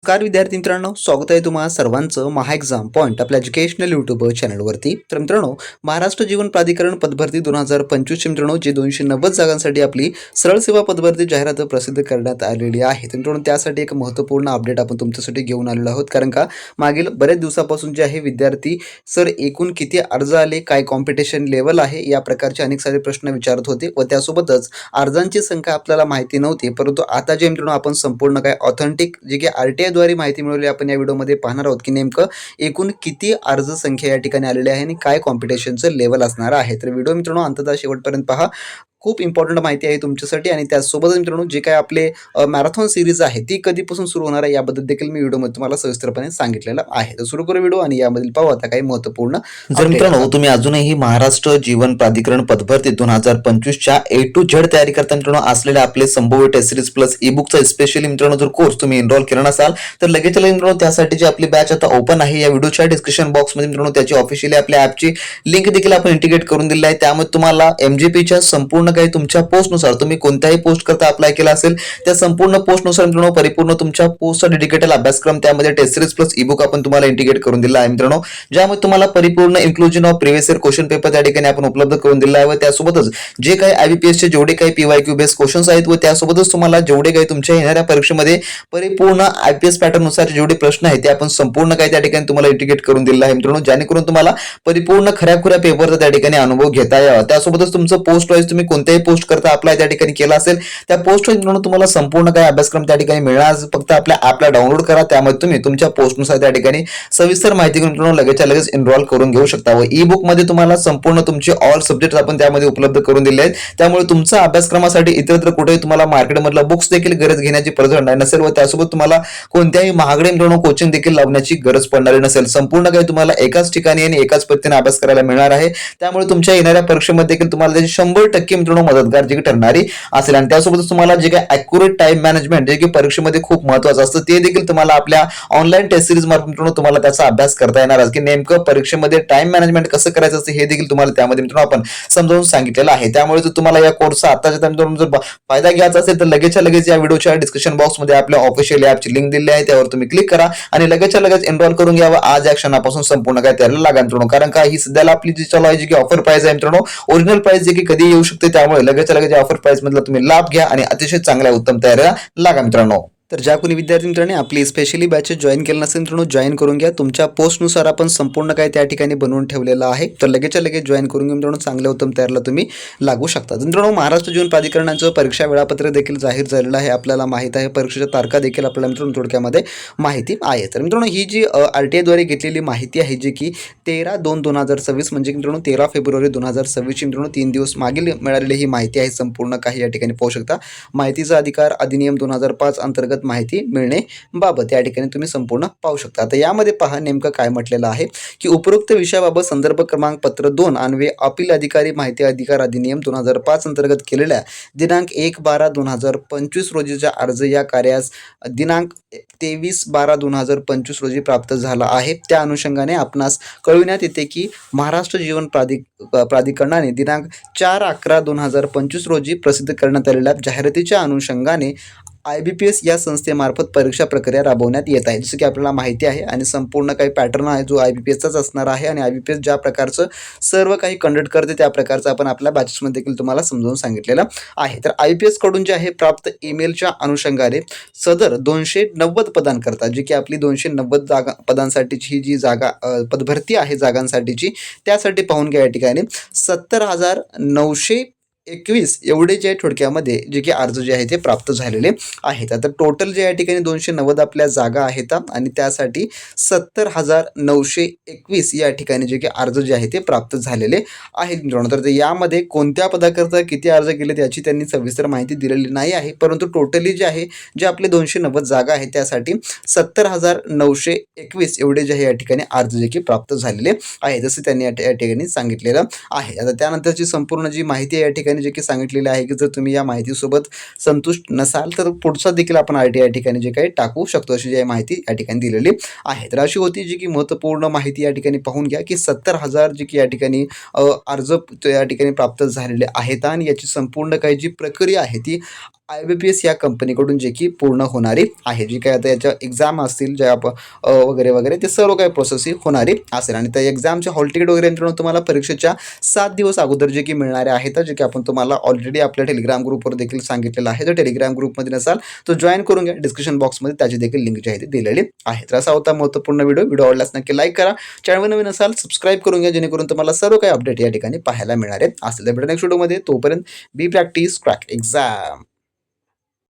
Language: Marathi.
नमस्कार विद्यार्थी मित्रांनो, स्वागत आहे तुम्हा सर्वांचं महा एक्झाम पॉईंट आपल्या एज्युकेशनल यूट्यूब चॅनलवरती. तर मित्रांनो, महाराष्ट्र जीवन प्राधिकरण पदभरती 2025 मित्रांनो जे 290 जागांसाठी आपली सरळ सेवा पदभरती जाहिरात प्रसिद्ध करण्यात आलेली आहे. तर मित्रांनो, त्यासाठी एक महत्त्वपूर्ण अपडेट आपण तुमच्यासाठी घेऊन आलेलो आहोत. कारण का मागील बरेच दिवसापासून जे आहे विद्यार्थी सर एकूण किती अर्ज आले, काय कॉम्पिटिशन लेवल आहे, या प्रकारचे अनेक सारे प्रश्न विचारत होते व त्यासोबतच अर्जांची संख्या आपल्याला माहिती नव्हती. परंतु आता जे मित्रांनो आपण संपूर्ण काय ऑथेंटिक जे की RTI द्वारे माहिती मिळवली आपण या व्हिडिओमध्ये पाहणार आहोत की नेमकं एकूण किती अर्ज संख्या या ठिकाणी आलेली आहे आणि काय कॉम्पिटिशनचं लेवल असणार आहे. तर व्हिडिओ मित्रांनो अंततः शेवटपर्यंत पहा. खूप इम्पॉर्टंट माहिती आहे तुमच्यासाठी आणि त्याचसोबतच मित्रांनो जे काही आपले मॅरेथॉन सीरीज आहे ती कधीपासून सुरू होणार आहे याबद्दल देखील मी व्हिडिओमध्ये तुम्हाला सविस्तरपणे सांगितलेलं आहे. तर सुरू करू व्हिडिओ आणि यामधील पाहू आता काही महत्त्वपूर्ण. जर मित्रांनो तुम्ही अजूनही महाराष्ट्र जीवन प्राधिकरण पदभरती 2025च्या A to Z तयारी करता मित्रांनो असलेले आपले संभाव्य टेस्ट सिरीज प्लस ई बुकचा स्पेशली मित्रांनो जर कोर्स तुम्ही एनरोल केला नसाल तर लगेच मित्रांनो त्यासाठी जी आपली बॅच आता ओपन आहे या व्हिडिओच्या डिस्क्रिप्शन बॉक्समध्ये मित्रांनो त्याची ऑफिशियली आपल्या ॲपची लिंक देखील आपण इंटिग्रेट करून दिली आहे. त्यामुळे तुम्हाला MGPच्या संपूर्ण काही तुमच्या पोस्टनुसार तुम्ही कोणत्याही पोस्ट करता अप्लाय केला असेल त्या संपूर्ण पोस्टनुसार मित्रांनो परिपूर्ण तुमच्या पोस्टचा डेडिकेटेड अभ्यासक्रम त्यामध्ये test series plus e book आपण तुम्हाला इंटिग्रेट करून दिला आहे मित्रांनो, ज्यामध्ये तुम्हाला परिपूर्ण inclusion of previous year question paper त्या ठिकाणी आपण उपलब्ध करून दिला आहे व त्यासोबतच जे काही IBPS चे जेवढे काही PYQ बेस्ड क्वेश्चन्स आहेत व त्यासोबतच तुम्हाला जेवढे काही तुमच्या येणाऱ्या परीक्षेमध्ये परिपूर्ण IPS पॅटर्न नुसार जेवढे प्रश्न आहेत ते आपण संपूर्ण काही त्या ठिकाणी तुम्हाला इंटिग्रेट करून दिला आहे मित्रांनो, जेणेकरून तुम्हाला परिपूर्ण खऱ्याखुऱ्या पेपरचा त्या ठिकाणी अनुभव घेता यावा. त्यासोबतच तुमचं पोस्ट वाईज तुम्ही कोणत्याही पोस्ट करता अप्लाय त्या ठिकाणी केला असेल त्या पोस्ट वाईज मित्रांनो तुम्हाला संपूर्ण काही अभ्यासक्रम त्या ठिकाणी मिळणार. फक्त आपल्या ॲपला डाउनलोड करा, त्यामध्ये तुम्ही तुमच्या पोस्टनुसार त्या ठिकाणी सविस्तर माहिती घेऊन मित्रांनो लगेचच्या लगेच एनरोल करून घेऊ शकता व ई बुक मध्ये तुम्हाला संपूर्ण तुमचे ऑल सब्जेक्ट आपण त्यामध्ये उपलब्ध करून दिले आहेत. त्यामुळे तुमच्या अभ्यासक्रमासाठी इतरत्र कुठेही तुम्हाला मार्केटमधला बुक्स देखील गरज घेण्याची पडणार नसेल व त्यासोबत तुम्हाला कोणत्याही महागडे मित्रांनो कोचिंग देखील लावण्याची गरज पडणार नसेल. संपूर्ण काही तुम्हाला एकाच ठिकाणी आणि एकाच पद्धतीने अभ्यास करायला मिळणार आहे. त्यामुळे तुमच्या येणाऱ्या परीक्षेमध्ये देखील तुम्हाला त्याची 100% मित्रांनो मदतगार जी ठरणारी असेल. आणि त्यासोबतच तुम्हाला जे काही ॲक्युरेट टाइम मॅनेजमेंट जे की परीक्षेमध्ये खूप महत्त्वाचं असतं ते देखील तुम्हाला आपल्या ऑनलाईन टेस्ट सिरीज मार्फत मित्रांनो तुम्हाला त्याचा अभ्यास करता येणार आहे की नेमकं परीक्षेमध्ये टाइम मॅनेजमेंट कसं करायचं असतं हे देखील तुम्हाला त्यामध्ये मित्रांनो आपण समजावून सांगितलेलं आहे. त्यामुळे जर तुम्हाला या कोर्सचा आताच्या मित्रांनो जर फायदा घ्यायचा असेल तर लगेचच्या लगेच या व्हिडिओच्या डिस्क्रिप्शन बॉक्समध्ये आपल्या ऑफिशियल ॲपची लिंक दिली आहे, त्यावर तुम्ही क्लिक करा आणि लगेचच्या लगेच एनरोल करून घ्यावा. आज या क्षणापासून संपूर्ण काय तयारीला लागा मित्रांनो, कारण का ही सध्याला आपली जी चालू आहे जी की ऑफर प्राइस आहे मित्रांनो, ओरिजिनल प्राइस जे की कधी येऊ शकते. त्यामुळे लगेचच्या लगेच ऑफर प्राइस मधला तुम्ही लाभ घ्या आणि अतिशय चांगल्या उत्तम तयारीला लागा मित्रांनो. तर ज्या कोणी विद्यार्थी मित्रांनी आपली स्पेशली बॅचेस जॉईन केलं नसेल मित्रांनो जॉईन करून घ्या. तुमच्या पोस्टनुसार आपण संपूर्ण काय त्या ठिकाणी बनवून ठेवलेलं आहे. तर लगेचच्या लगेच जॉईन करून घ्या मित्रांनो, चांगल्या उत्तम तयारीला तुम्ही लागू शकता. मित्रांनो महाराष्ट्र जीवन प्राधिकरणाचं परीक्षा वेळापत्रक देखील जाहीर झालेलं आहे, आपल्याला माहिती आहे. परीक्षेच्या तारखा देखील आपल्याला मित्रांनो थोडक्यामध्ये माहिती आहे. तर मित्रांनो ही जी RTI द्वारे घेतलेली माहिती आहे जी की 13/2/2026 म्हणजे मित्रांनो 13 फेब्रुवारी 2026 मित्रांनो 3 दिवस मागील मिळालेली ही माहिती आहे. संपूर्ण काही या ठिकाणी पाहू शकता. माहितीचा अधिकार अधिनियम 2005 अंतर्गत माहिती मिळणे बाबत या ठिकाणी तुम्ही संपूर्ण पाहू शकता. आता यामध्ये पहा नेमकं काय म्हटलेलं आहे की उपरोक्त विषयाबाबत संदर्भ क्रमांक पत्र 2 अन्वये अपील अधिकारी माहिती अधिकार अधिनियम 2005 अंतर्गत केलेल्या दिनांक 1/12/2025 रोजीचा अर्ज या कार्यास दिनांक 23/12/2025 रोजी प्राप्त झाला आहे. त्या अनुषंगाने आपणास कळविण्यात येते की महाराष्ट्र जीवन प्राधिकरणाने दिनांक 4/11/2025 रोजी प्रसिद्ध करण्यात आलेल्या जाहिरातीच्या अनुषंगाने IBPS या संस्थेमार्फत परीक्षा प्रक्रिया राबवण्यात येत आहे. जसं की आपल्याला माहिती आहे आणि संपूर्ण काही पॅटर्न आहे जो IBPSचाच असणार आहे आणि IBPS ज्या प्रकारचं सर्व काही कंडक्ट करते त्या प्रकारचं आपण आपल्या बॅचेसमध्ये देखील तुम्हाला समजावून सांगितलेलं आहे. तर IBPS कडून जे आहे प्राप्त ईमेलच्या अनुषंगाने सदर 290 पदांकरता जी की आपली 290 जागा पदांसाठीची ही जी जागा पदभरती आहे जागांसाठीची त्यासाठी पाहून घ्या या ठिकाणी 70,921 एवढे जे थोडक्यामध्ये जे की अर्ज जे आहे ते प्राप्त झालेले आहेत. आता टोटल जे या ठिकाणी 290 आपल्या जागा आहेत आणि त्यासाठी 70,921 या ठिकाणी जे की अर्ज जे आहे ते प्राप्त झालेले आहेत मित्रांनो. तर यामध्ये कोणत्या पदाकरता किती अर्ज केले त्याची त्यांनी सविस्तर माहिती दिलेली नाही आहे, परंतु टोटली जे आहे जे आपले 290 जागा आहेत त्यासाठी 70,921 एवढे जे आहे या ठिकाणी अर्ज जे की प्राप्त झालेले आहे जसं त्यांनी या ठिकाणी सांगितलेलं आहे. आता त्यानंतरची संपूर्ण जी माहिती या ठिकाणी जे की सांगितलेले आहे की जर तुम्ही या माहितीसोबत संतुष्ट नसाल तर पुढचा देखील आपण RTI या ठिकाणी जे काही टाकू शकतो अशी जी माहिती या ठिकाणी दिलेली आहे. तर अशी होती जी की महत्त्वपूर्ण माहिती या ठिकाणी पाहून घ्या की 70,000 जे की या ठिकाणी अर्ज या ठिकाणी प्राप्त झालेले आहेत आणि याची संपूर्ण काही जी प्रक्रिया आहे ती IBPS या कंपनीकडून जे की पूर्ण होणारी आहे. जी काही आता याच्या एक्झाम असतील ज्या वगैरे वगैरे ते सर्व काही प्रोसेस ही होणारी असेल आणि त्या एक्झामचे हॉल तिकीट वगैरे मित्रांनो तुम्हाला परीक्षेच्या 7 दिवस अगोदर जे की मिळणारे आहेत, जे की आपण तुम्हाला ऑलरेडी आपल्या टेलिग्राम ग्रुपवर देखील सांगितलेलं आहे. जर टेलिग्राम ग्रुपमध्ये नसाल तर जॉईन करून घ्या. डिस्क्रिप्शन बॉक्समध्ये त्याची देखील लिंक जी आहे ती दिलेली आहे. तर असा होता महत्त्वपूर्ण व्हिडिओ आवडल्यास नक्की लाईक करा. चॅनल नवीन असाल सबस्क्राईब करून घ्या जेणेकरून तुम्हाला सर्व काही अपडेट या ठिकाणी पाहायला मिळणार आहेत. असेल तर भेटू नेक्स्ट व्हिडिओमध्ये. तोपर्यंत बी प्रॅक्टिस क्रॅक एक्झाम.